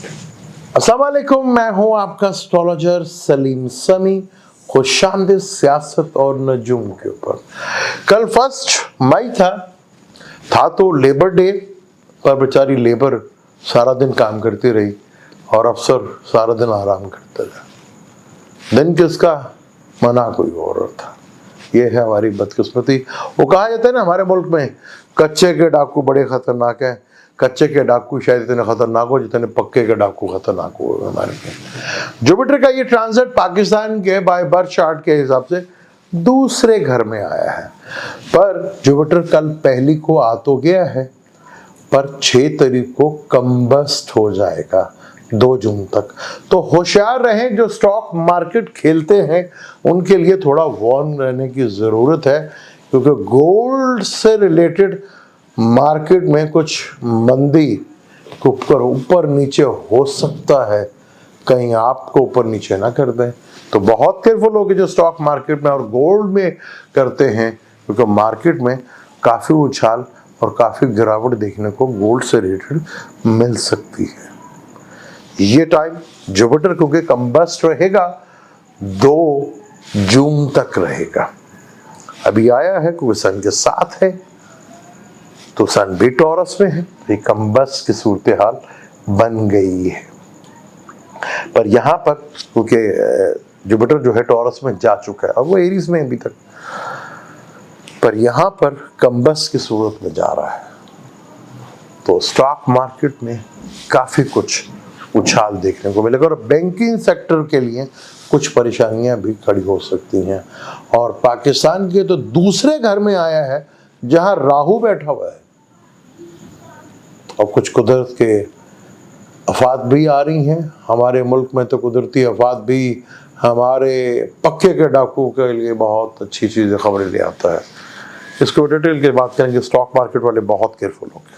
अस्सलाम वालेकुम, मैं हूं आपका एस्ट्रोलॉजर सलीम समी। खुशामदीद सियासत और नजूम के ऊपर। कल 1 मई था तो लेबर डे, पर बेचारी लेबर सारा दिन काम करती रही और अफसर सारा दिन आराम करते रहे। दिन किसका मना कोई और था। ये है हमारी बदकिस्मती। वो कहा जाता है ना हमारे मुल्क में, कच्चे के डाकू बड़े खतरनाक हैं। कच्चे के डाकू शायद इतने खतरनाक हो जितने पक्के के डाकू खतरनाक हो हमारे में। जुपिटर का ये ट्रांजिट पाकिस्तान के बाय बर्थ चार्ट के हिसाब से दूसरे घर में आया है, पर जुपिटर कल 1 को आ तो गया है, पर 6 तारीख को कम्बस्ट हो जाएगा 2 जून तक। तो होशियार रहें, जो स्टॉक मार्केट खेलते हैं उनके लिए थोड़ा वार्म रहने की ज़रूरत है, क्योंकि गोल्ड से रिलेटेड मार्केट में कुछ मंदी ऊपर नीचे हो सकता है, कहीं आपको ऊपर नीचे ना कर दें। तो बहुत केयरफुल होगी जो स्टॉक मार्केट में और गोल्ड में करते हैं, क्योंकि मार्केट में काफ़ी उछाल और काफ़ी गिरावट देखने को गोल्ड से रिलेटेड मिल सकती है। ये टाइम जुपिटर क्योंकि कम्बस्ट रहेगा 2 जून तक रहेगा। अभी आया है क्योंकि सन के साथ है, तो सन भी टॉरस में है, ये कम्बस्ट की सूरत हाल बन गई है। पर यहाँ पर क्योंकि जुपिटर जो है टॉरस में जा चुका है और वो एरीज में अभी तक, पर यहाँ पर कम्बस्ट की सूरत में जा रहा है, तो स्टॉक मार्केट में काफ़ी कुछ उछाल देखने को मिलेगा और बैंकिंग सेक्टर के लिए कुछ परेशानियां भी खड़ी हो सकती हैं। और पाकिस्तान के तो दूसरे घर में आया है जहां राहु बैठा हुआ है, और कुछ कुदरत के आफात भी आ रही हैं। हमारे मुल्क में तो कुदरती आफात भी हमारे पक्के के डाकू के लिए बहुत अच्छी चीज़ें खबरें ले आता है। इसको डिटेल की बात करेंगे। स्टॉक मार्केट वाले बहुत केयरफुल होंगे।